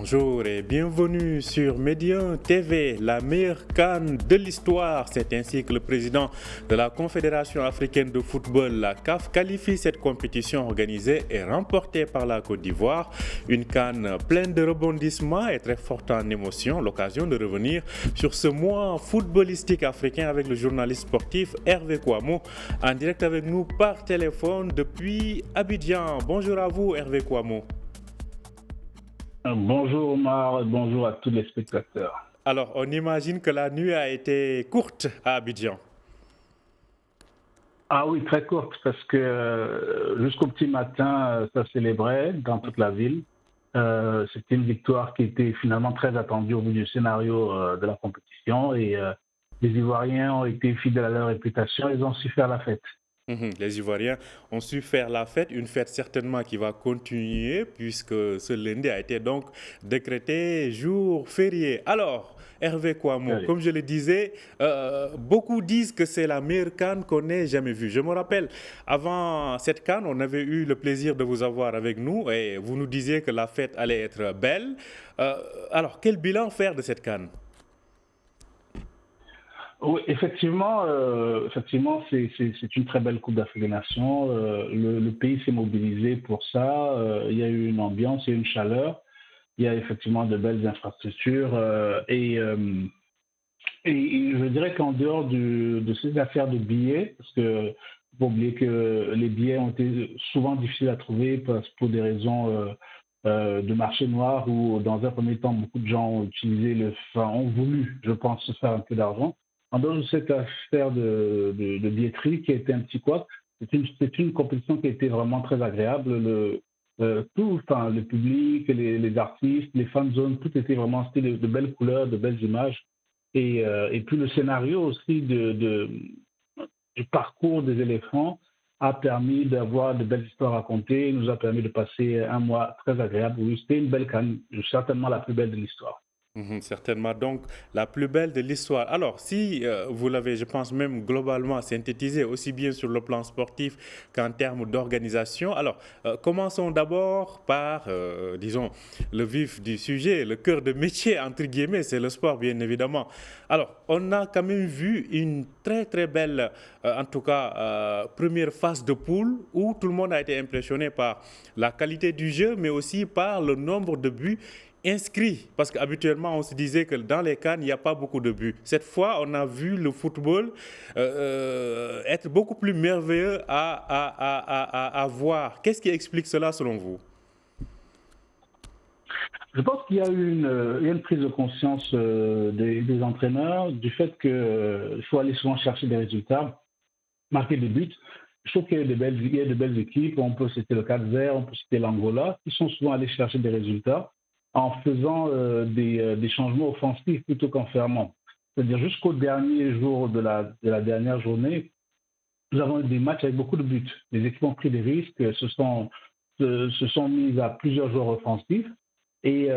Bonjour et bienvenue sur Médian TV, la meilleure CAN de l'histoire. C'est ainsi que le président de la Confédération africaine de football, la CAF, qualifie cette compétition organisée et remportée par la Côte d'Ivoire. Une CAN pleine de rebondissements et très forte en émotion. L'occasion de revenir sur ce mois footballistique africain avec le journaliste sportif Hervé Kouamouo, en direct avec nous par téléphone depuis Abidjan. Bonjour à vous Hervé Kouamouo. Bonjour Omar, bonjour à tous les spectateurs. Alors, on imagine que la nuit a été courte à Abidjan. Ah oui, très courte, parce que jusqu'au petit matin, ça célébrait dans toute la ville. C'était une victoire qui était finalement très attendue au vu du scénario de la compétition. Et les Ivoiriens ont été fidèles à leur réputation, ils ont su faire la fête. Les Ivoiriens ont su faire la fête, une fête certainement qui va continuer puisque ce lundi a été donc décrété jour férié. Alors, Hervé Kouamouo, Oui. comme je le disais, beaucoup disent que c'est la meilleure CAN qu'on ait jamais vue. Je me rappelle, avant cette CAN, on avait eu le plaisir de vous avoir avec nous et vous nous disiez que la fête allait être belle. Alors, quel bilan faire de cette CAN? Oui, effectivement, c'est une très belle Coupe d'Afrique des Nations. Le pays s'est mobilisé pour ça. Il y a eu une ambiance, il y a eu une chaleur. Il y a effectivement de belles infrastructures. Et je dirais qu'en dehors de ces affaires de billets, parce que faut pas oublier que les billets ont été souvent difficiles à trouver pour des raisons de marché noir où, dans un premier temps, beaucoup de gens ont ont voulu, je pense, se faire un peu d'argent. En dehors de cette affaire de billetterie qui a été un petit couac, c'est une compétition qui a été vraiment très agréable. Le public, les artistes, les fan zones, tout était vraiment c'était de belles couleurs, de belles images. Et puis le scénario aussi du parcours des éléphants a permis d'avoir de belles histoires à raconter, nous a permis de passer un mois très agréable. Oui, c'était une belle CAN, certainement la plus belle de l'histoire. Certainement, donc la plus belle de l'histoire. Alors, si vous l'avez, je pense même globalement synthétisé, aussi bien sur le plan sportif qu'en termes d'organisation, alors commençons d'abord par, disons, le vif du sujet, le cœur de métier, entre guillemets, c'est le sport, bien évidemment. Alors, on a quand même vu une très très belle, en tout cas, première phase de poule où tout le monde a été impressionné par la qualité du jeu, mais aussi par le nombre de buts inscrits, parce qu'habituellement on se disait que dans les CAN il n'y a pas beaucoup de buts. Cette fois, on a vu le football être beaucoup plus merveilleux à voir. Qu'est-ce qui explique cela selon vous? Je pense qu'il y a eu une prise de conscience des entraîneurs du fait qu'il faut aller souvent chercher des résultats, marquer des buts. Je trouve qu'il y a de belles équipes. On peut citer le Cap-Vert, on peut citer l'Angola, qui sont souvent allés chercher des résultats en faisant des changements offensifs plutôt qu'en fermant. C'est-à-dire jusqu'au dernier jour de la dernière journée, nous avons eu des matchs avec beaucoup de buts. Les équipes ont pris des risques, se sont mises à plusieurs joueurs offensifs. Et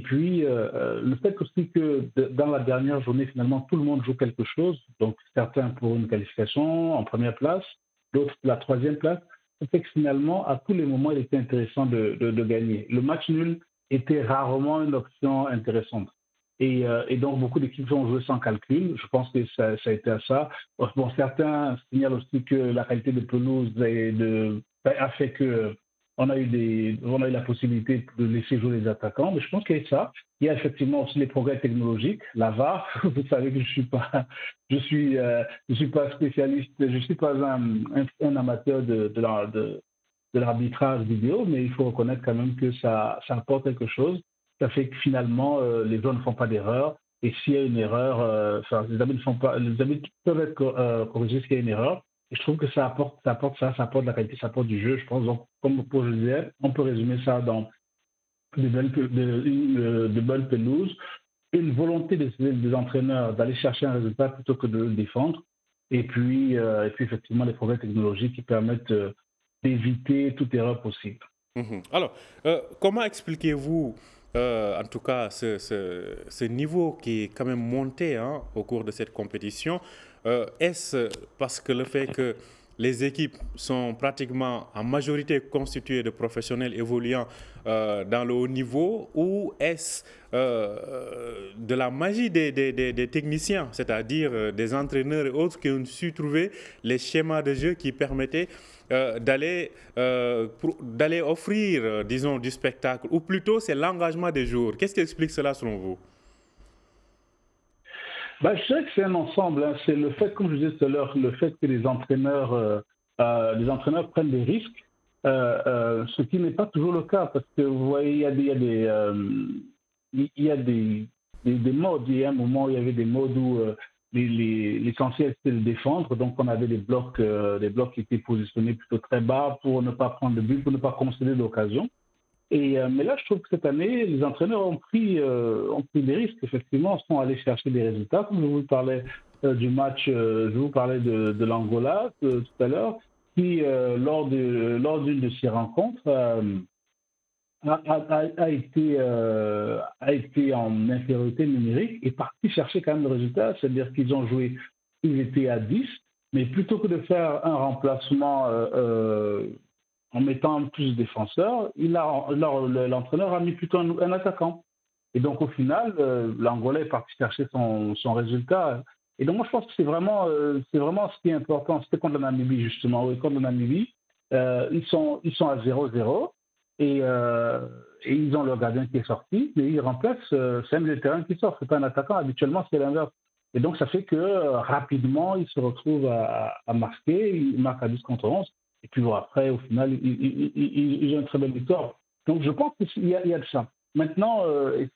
puis, le fait aussi que dans la dernière journée, finalement, tout le monde joue quelque chose. Donc, certains pour une qualification en première place, d'autres pour la troisième place. Ça fait que finalement, à tous les moments, il était intéressant de gagner. Le match nul était rarement une option intéressante. Et donc, beaucoup d'équipes ont joué sans calcul. Je pense que ça a été à ça. Bon, certains signalent aussi que la qualité de pelouse a fait que on a eu la possibilité de laisser jouer les attaquants, mais je pense qu'il y a ça. Il y a effectivement aussi les progrès technologiques, la VAR. Vous savez que je suis pas spécialiste, je suis pas un amateur de l'arbitrage vidéo, mais il faut reconnaître quand même que ça apporte quelque chose. Ça fait que finalement, les joueurs ne font pas d'erreur. Et s'il y a une erreur, les arbitres ne font pas, les arbitres peuvent être corrigés s'il y a une erreur. Et je trouve que ça apporte de la qualité, ça apporte du jeu, je pense. Donc, comme pour je disais, on peut résumer ça dans de bonnes pelouses, une volonté des entraîneurs d'aller chercher un résultat plutôt que de le défendre. Et puis effectivement, les progrès technologiques qui permettent d'éviter toute erreur possible. Alors, comment expliquez-vous, en tout cas, ce niveau qui est quand même monté hein, au cours de cette compétition? Est-ce parce que le fait que les équipes sont pratiquement en majorité constituées de professionnels évoluant dans le haut niveau, ou est-ce de la magie des techniciens, c'est-à-dire des entraîneurs et autres qui ont su trouver les schémas de jeu qui permettaient d'aller offrir, disons, du spectacle, ou plutôt c'est l'engagement des joueurs. Qu'est-ce qui explique cela selon vous? Je dirais que c'est un ensemble, hein. C'est le fait, comme je disais tout à l'heure, le fait que les entraîneurs prennent des risques, ce qui n'est pas toujours le cas, parce que vous voyez, il y a des modes. Il y a un moment où il y avait des modes où l'essentiel c'était de défendre, donc on avait des blocs qui étaient positionnés plutôt très bas pour ne pas prendre de but, pour ne pas concéder d'occasion. Mais là, je trouve que cette année, les entraîneurs ont pris des risques. Effectivement, sont allés chercher des résultats. Comme je vous parlais du match, je vous parlais de l'Angola tout à l'heure, qui, lors d'une de ces rencontres, a été en infériorité numérique et parti chercher quand même le résultat. C'est-à-dire qu'ils ont joué, ils étaient à 10, mais plutôt que de faire un remplacement en mettant plus de défenseurs, l'entraîneur a mis plutôt un attaquant. Et donc, au final, l'Angolais est parti chercher son résultat. Et donc, moi, je pense que c'est vraiment ce qui est important. C'était contre la Namibie, justement. Oui, contre la Namibie, ils sont à 0-0 et ils ont leur gardien qui est sorti, mais ils remplacent, c'est un milieu de terrain qui sort, c'est pas un attaquant. Habituellement, c'est l'inverse. Et donc, ça fait que rapidement, ils se retrouvent à marquer. Ils marquent à 10 contre 11. Et puis bon, après, au final, ils ont une très belle victoire. Donc, je pense qu'il y a de ça. Maintenant,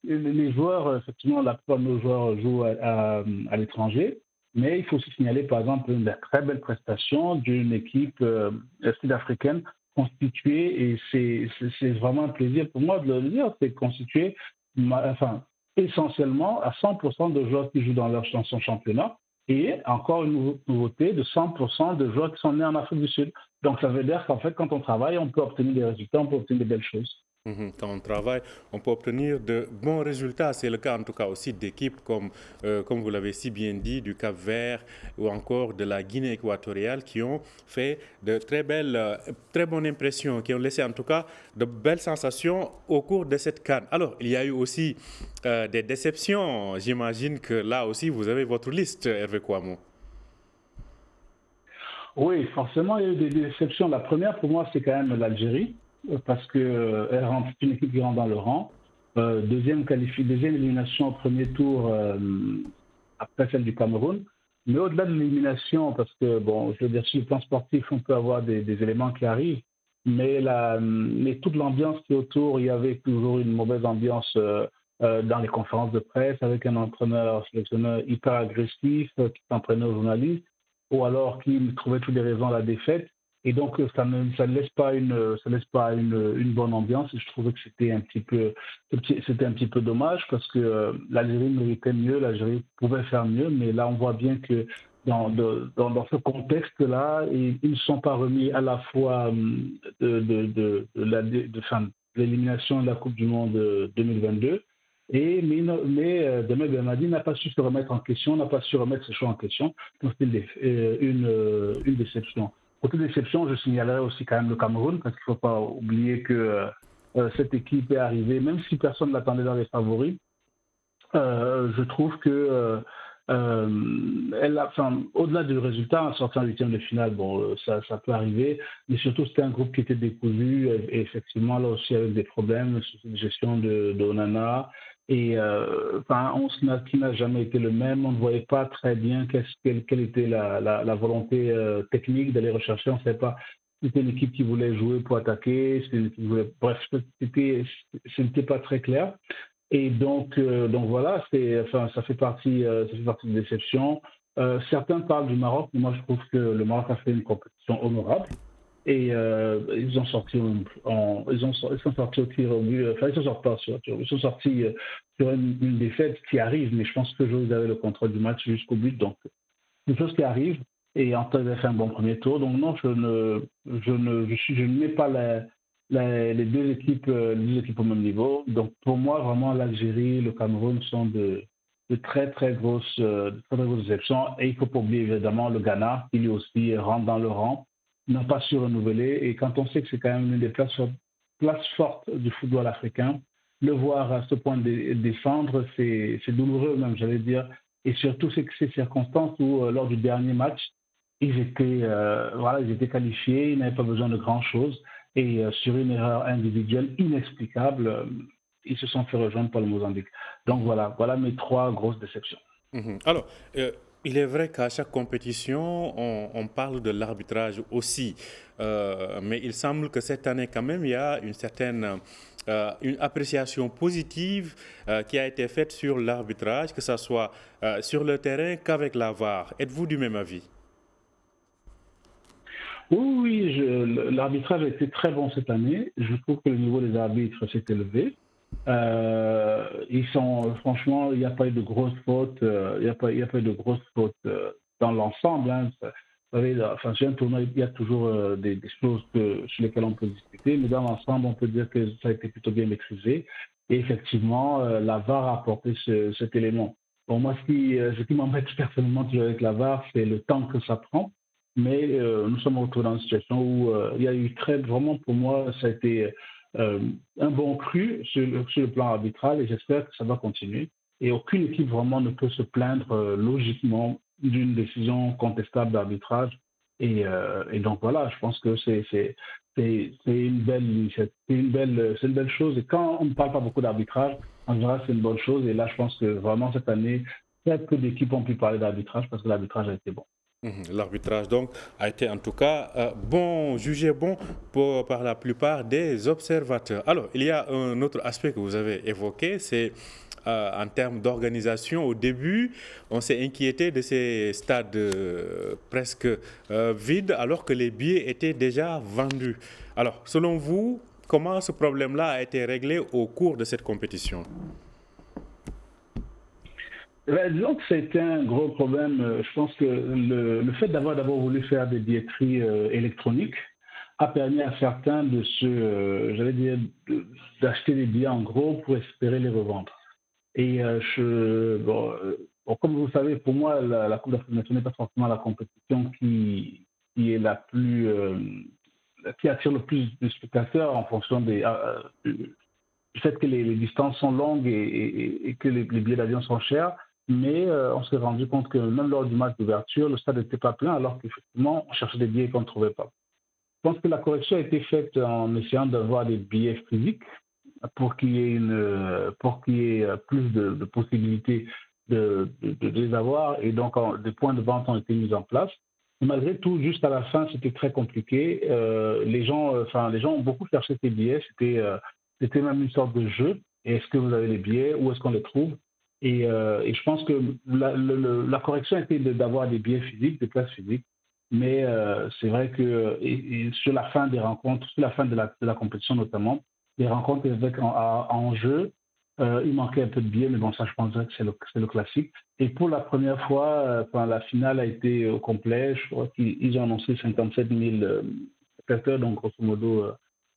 les joueurs, effectivement, la plupart de nos joueurs jouent à l'étranger, mais il faut aussi signaler, par exemple, une très belle prestation d'une équipe sud-africaine constituée, et c'est vraiment un plaisir pour moi de le dire, c'est constitué, enfin, essentiellement à 100% de joueurs qui jouent dans son championnat, et encore une nouveauté de 100% de joueurs qui sont nés en Afrique du Sud. Donc, ça veut dire qu'en fait, quand on travaille, on peut obtenir des résultats, on peut obtenir des belles choses. Quand on travaille, on peut obtenir de bons résultats. C'est le cas en tout cas aussi d'équipes comme vous l'avez si bien dit, du Cap-Vert ou encore de la Guinée équatoriale qui ont fait de très bonnes impressions, qui ont laissé en tout cas de belles sensations au cours de cette CAN. Alors, il y a eu aussi des déceptions. J'imagine que là aussi, vous avez votre liste, Hervé Kouamouo. Oui, forcément, il y a eu des déceptions. La première, pour moi, c'est quand même l'Algérie, parce que c'est une équipe qui rentre dans le rang. Deuxième élimination au premier tour après celle du Cameroun. Mais au-delà de l'élimination, parce que, bon, je veux dire, sur le plan sportif, on peut avoir des éléments qui arrivent, mais toute l'ambiance qui est autour, il y avait toujours une mauvaise ambiance dans les conférences de presse, avec un sélectionneur hyper agressif qui s'entraînait aux journalistes, ou alors qui trouvait toutes les raisons à la défaite. Et donc, ça ne laisse pas une bonne ambiance. Et je trouvais que c'était un petit peu dommage, parce que l'Algérie méritait mieux, l'Algérie pouvait faire mieux, mais là, on voit bien que dans ce contexte-là, ils ne sont pas remis à la fois de l'élimination de la Coupe du Monde 2022. Deme Bernardi n'a pas su se remettre en question, n'a pas su remettre ses choix en question. Donc, c'était une déception. Autre déception, je signalerai aussi quand même le Cameroun, parce qu'il ne faut pas oublier que cette équipe est arrivée, même si personne ne l'attendait dans les favoris. Je trouve que au-delà du résultat, en sortant en huitième de finale, bon, ça peut arriver, mais surtout c'était un groupe qui était décousu, et effectivement là aussi avec des problèmes sur la gestion de Onana, et qui n'a jamais été le même. On ne voyait pas très bien quelle était la volonté technique d'aller rechercher. On ne savait pas. C'était une équipe qui voulait jouer pour attaquer. Bref, ce n'était pas très clair. Et donc voilà, ça fait partie de déception. Certains parlent du Maroc, mais moi je trouve que le Maroc a fait une compétition honorable. Et ils sont sortis au tir au but. Enfin, ils sont sortis pas sur tir au but. Ils sont sortis sur une défaite qui arrive, mais je pense que vous avez le contrôle du match jusqu'au but. Donc, une chose qui arrive. Et en tout cas, ils ont fait un bon premier tour. Donc non, je ne mets pas les deux équipes au même niveau. Donc pour moi, vraiment, l'Algérie, le Cameroun sont de très très grosses déceptions. Et il ne faut pas oublier évidemment le Ghana, qui lui aussi rentre dans le rang, n'a pas su renouveler. Et quand on sait que c'est quand même une des places fortes du football africain, le voir à ce point descendre, c'est douloureux même, j'allais dire. Et surtout, c'est que ces circonstances où, lors du dernier match, ils étaient qualifiés, ils n'avaient pas besoin de grand-chose. Et sur une erreur individuelle inexplicable, ils se sont fait rejoindre par le Mozambique. Donc voilà mes trois grosses déceptions. Alors, il est vrai qu'à chaque compétition, on parle de l'arbitrage aussi. Mais il semble que cette année, quand même, il y a une certaine une appréciation positive qui a été faite sur l'arbitrage, que ce soit sur le terrain qu'avec la VAR. Êtes-vous du même avis? Oui, l'arbitrage a été très bon cette année. Je trouve que le niveau des arbitres s'est élevé. Franchement, il n'y a pas eu de grosses fautes, il y a pas eu de grosses fautes dans l'ensemble. Hein. Vous savez, enfin, sur un tournoi, il y a toujours des choses sur lesquelles on peut discuter, mais dans l'ensemble, on peut dire que ça a été plutôt bien maîtrisé. Et effectivement, la VAR a apporté cet élément. Bon, moi, ce qui m'embête personnellement toujours avec la VAR, c'est le temps que ça prend. Mais nous sommes retrouvés dans une situation où il y a eu vraiment pour moi, ça a été un bon cru sur le plan arbitral et j'espère que ça va continuer. Et aucune équipe vraiment ne peut se plaindre logiquement d'une décision contestable d'arbitrage. Et donc voilà, je pense que c'est une belle initiative, c'est une belle chose. Et quand on ne parle pas beaucoup d'arbitrage, en général, c'est une bonne chose. Et là, je pense que vraiment cette année, très peu d'équipes ont pu parler d'arbitrage parce que l'arbitrage a été bon. L'arbitrage donc a été en tout cas jugé bon par la plupart des observateurs. Alors, il y a un autre aspect que vous avez évoqué, c'est en termes d'organisation. Au début, on s'est inquiété de ces stades presque vides alors que les billets étaient déjà vendus. Alors, selon vous, comment ce problème-là a été réglé au cours de cette compétition? Disons que c'était un gros problème. Je pense que le fait d'avoir d'abord voulu faire des billetteries électroniques a permis à certains j'allais dire, d'acheter des billets en gros pour espérer les revendre. Et bon, comme vous le savez, pour moi, la Coupe d'Afrique nationale n'est pas forcément la compétition qui est qui attire le plus de spectateurs en fonction du fait que les distances sont longues et que les billets d'avion sont chers. Mais on s'est rendu compte que même lors du match d'ouverture, le stade n'était pas plein alors qu'effectivement, on cherchait des billets qu'on ne trouvait pas. Je pense que la correction a été faite en essayant d'avoir des billets physiques pour qu'il y ait plus de possibilités de les avoir. Et donc, des points de vente ont été mis en place. Et malgré tout, juste à la fin, c'était très compliqué. Les gens ont beaucoup cherché ces billets. C'était même une sorte de jeu. Et est-ce que vous avez les billets? Où est-ce qu'on les trouve? Et je pense que la correction était d'avoir des billets physiques, des places physiques. Mais c'est vrai que et sur la fin des rencontres, sur la fin de la compétition notamment, les rencontres avec en jeu, il manquait un peu de billets, mais bon, ça, je pense que c'est le classique. Et pour la première fois, quand la finale a été au complet, je crois qu'ils ont annoncé 57 000 spectateurs, donc grosso modo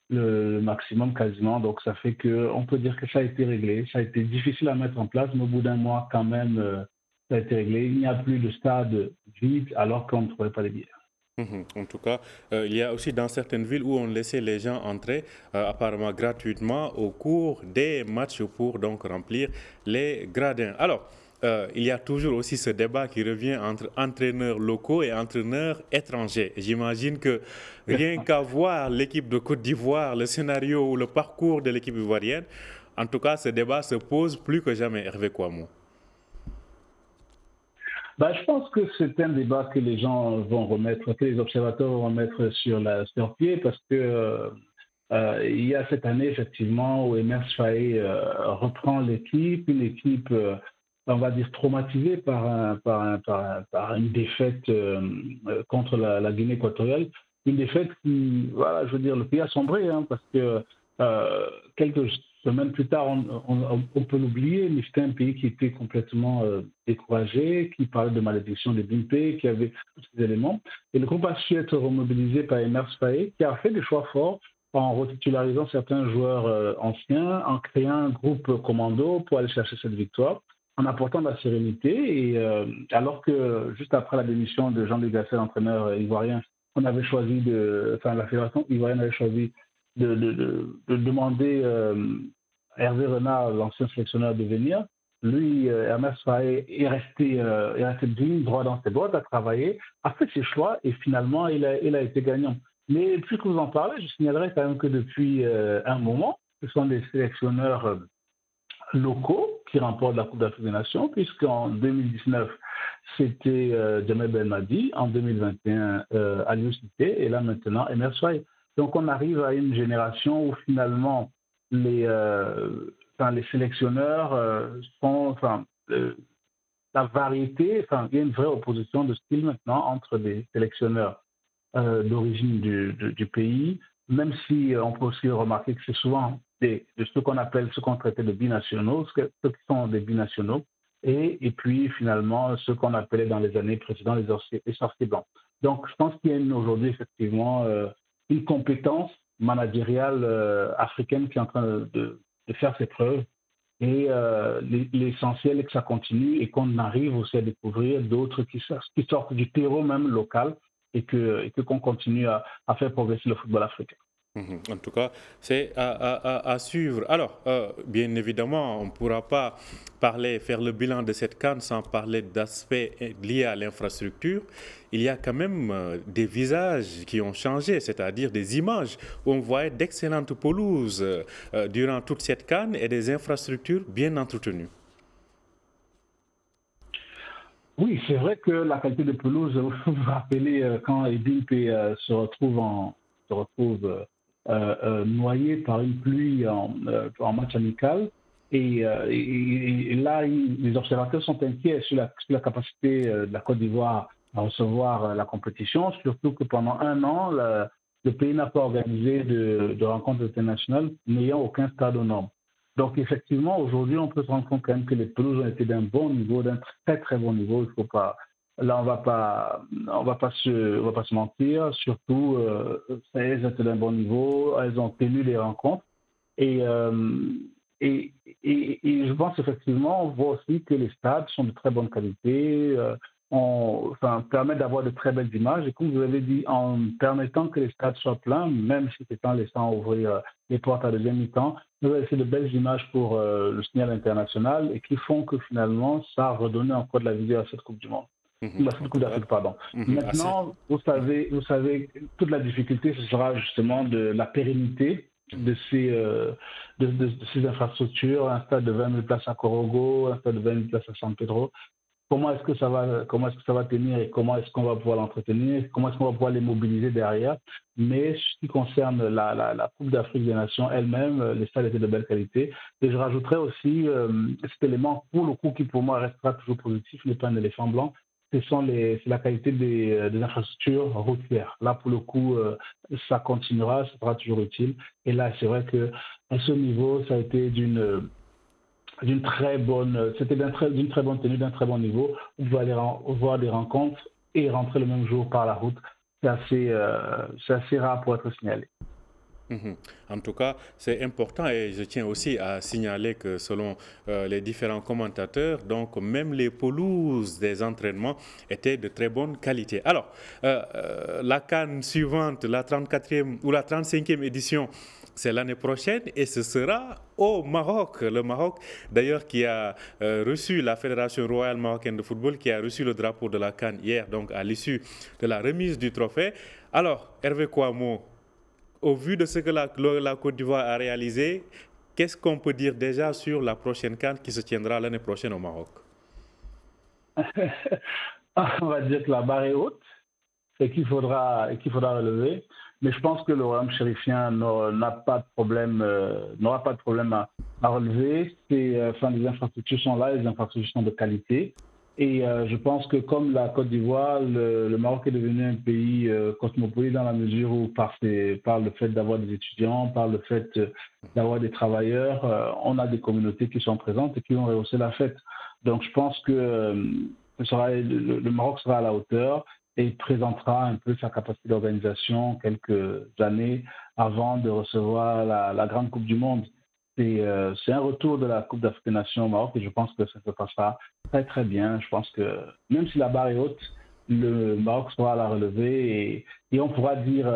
le maximum quasiment. Donc ça fait qu'on peut dire que ça a été réglé. Ça a été difficile à mettre en place, mais au bout d'un mois, quand même, ça a été réglé. Il n'y a plus de stade vide alors qu'on ne trouvait pas les billets. En tout cas, il y a aussi dans certaines villes où on laissait les gens entrer apparemment gratuitement au cours des matchs pour donc remplir les gradins. Alors, il y a toujours aussi ce débat qui revient entre entraîneurs locaux et entraîneurs étrangers. J'imagine que rien qu'à voir l'équipe de Côte d'Ivoire, le scénario ou le parcours de l'équipe ivoirienne, en tout cas, ce débat se pose plus que jamais. Hervé Kouamouo. Je pense que c'est un débat que les gens vont remettre, que les observateurs vont remettre sur pied parce que il y a cette année, effectivement, où Emers Faé reprend l'équipe, une équipe, on va dire, traumatisée par une défaite contre la Guinée équatoriale. Une défaite qui, voilà, je veux dire, le pays a sombré, hein, parce que quelques semaines plus tard, on peut l'oublier, mais c'était un pays qui était complètement découragé, qui parlait de malédiction de Bimpe, qui avait tous ces éléments. Et le groupe a su être remobilisé par Emers Faé, qui a fait des choix forts en retitularisant certains joueurs anciens, en créant un groupe commando pour aller chercher cette victoire, en apportant de la sérénité. Et alors que juste après la démission de Jean-Luc Gasset, l'entraîneur ivoirien, on avait choisi la fédération ivoirienne avait choisi de demander Hervé Renard, l'ancien sélectionneur, de venir. Lui, Hermès Faé est resté digne, droit dans ses bottes, a travaillé, a fait ses choix et finalement, il a été gagnant. Mais puisque vous en parlez, je signalerai quand même que depuis un moment, ce sont des sélectionneurs locaux qui remportent la Coupe d'Afrique des Nations, puisqu'en 2019, c'était Djamel Belmadi, en 2021, Aliou Cité, et là maintenant, Emer Soye. Donc on arrive à une génération où finalement les sélectionneurs la variété, il y a une vraie opposition de style maintenant entre les sélectionneurs d'origine du pays, même si on peut aussi remarquer que c'est souvent de ce qu'on traitait de binationaux, ceux qui sont des binationaux, et puis finalement ce qu'on appelait dans les années précédentes les sorciers blancs. Donc je pense qu'il y a aujourd'hui effectivement une compétence managériale africaine qui est en train de faire ses preuves. Et l'essentiel est que ça continue et qu'on arrive aussi à découvrir d'autres qui sortent du terreau même local et qu'on continue à faire progresser le football africain. En tout cas, c'est à suivre. Alors, bien évidemment, on ne pourra pas faire le bilan de cette CAN sans parler d'aspects liés à l'infrastructure. Il y a quand même des visages qui ont changé, c'est-à-dire des images où on voyait d'excellentes pelouses durant toute cette CAN et des infrastructures bien entretenues. Oui, c'est vrai que la qualité de pelouse, vous vous rappelez quand Edimpe se retrouve noyé par une pluie en match amical. Et là, les observateurs sont inquiets sur la capacité de la Côte d'Ivoire à recevoir la compétition, surtout que pendant un an, le pays n'a pas organisé de rencontres internationales n'ayant aucun stade aux normes. Donc effectivement, aujourd'hui, on peut se rendre compte quand même que les pelouses ont été d'un bon niveau, d'un très très bon niveau. Il faut pas, là, on va pas se mentir. Surtout, elles étaient d'un bon niveau, elles ont tenu les rencontres et je pense effectivement, on voit aussi que les stades sont de très bonne qualité. Permettent d'avoir de très belles images. Et comme vous avez dit, en permettant que les stades soient pleins, même si c'est en laissant ouvrir les portes à deuxième mi-temps, nous avons fait de belles images pour le signal international et qui font que finalement, ça a redonné encore de la vidéo à cette Coupe du Monde. Cette Coupe d'Afrique, pardon. Maintenant, vous savez, toute la difficulté, ce sera justement de la pérennité de ces infrastructures, un stade de 20 000 places à Korogo, un stade de 20 000 places à San Pedro. Comment est-ce que ça va tenir et comment est-ce qu'on va pouvoir l'entretenir, comment est-ce qu'on va pouvoir les mobiliser derrière. Mais ce qui concerne la Coupe d'Afrique des Nations elle-même, les stades étaient de belle qualité. Et je rajouterais aussi cet élément, pour le coup, qui pour moi restera toujours positif, n'est pas un éléphant blanc, c'est la qualité des infrastructures routières. Là, pour le coup, ça continuera, ça sera toujours utile. Et là, c'est vrai qu'à ce niveau, ça a été d'une très bonne tenue, d'un très bon niveau. On va aller voir des rencontres et rentrer le même jour par la route. C'est assez rare pour être signalé. En tout cas, c'est important et je tiens aussi à signaler que selon les différents commentateurs, donc même les pelouses des entraînements étaient de très bonne qualité. Alors, la CAN suivante, la 34e ou la 35e édition, c'est l'année prochaine et ce sera au Maroc. Le Maroc, d'ailleurs, qui a reçu la Fédération royale marocaine de football, qui a reçu le drapeau de la CAN hier, donc à l'issue de la remise du trophée. Alors, Hervé Kouamouo, au vu de ce que la Côte d'Ivoire a réalisé, qu'est-ce qu'on peut dire déjà sur la prochaine CAN qui se tiendra l'année prochaine au Maroc? On va dire que la barre est haute et qu'il faudra relever. Mais je pense que le royaume chérifien n'aura pas de problème à relever. Les infrastructures sont là, les infrastructures sont de qualité. Et je pense que comme la Côte d'Ivoire, le Maroc est devenu un pays cosmopolite dans la mesure où par le fait d'avoir des étudiants, par le fait d'avoir des travailleurs, on a des communautés qui sont présentes et qui vont rehausser la fête. Donc je pense que le Maroc sera à la hauteur et présentera un peu sa capacité d'organisation quelques années avant de recevoir la grande Coupe du Monde. C'est un retour de la Coupe d'Afrique des Nations au Maroc et je pense que ça se passera très très bien. Je pense que même si la barre est haute, le Maroc sera à la relevée et on pourra dire,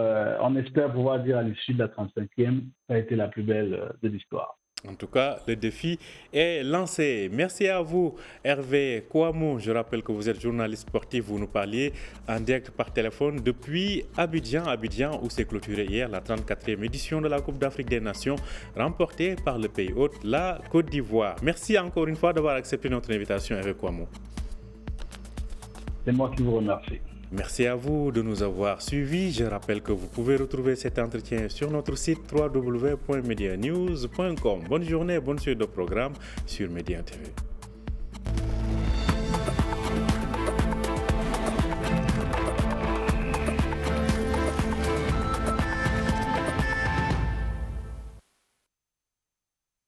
on espère pouvoir dire à l'issue de la 35e, ça a été la plus belle de l'histoire. En tout cas, le défi est lancé. Merci à vous, Hervé Kouamou. Je rappelle que vous êtes journaliste sportif. Vous nous parliez en direct par téléphone depuis Abidjan, où s'est clôturée hier la 34e édition de la Coupe d'Afrique des Nations, remportée par le pays hôte, la Côte d'Ivoire. Merci encore une fois d'avoir accepté notre invitation, Hervé Kouamou. C'est moi qui vous remercie. Merci à vous de nous avoir suivis. Je rappelle que vous pouvez retrouver cet entretien sur notre site www.medianews.com. Bonne journée, bonne suite de programme sur Média TV.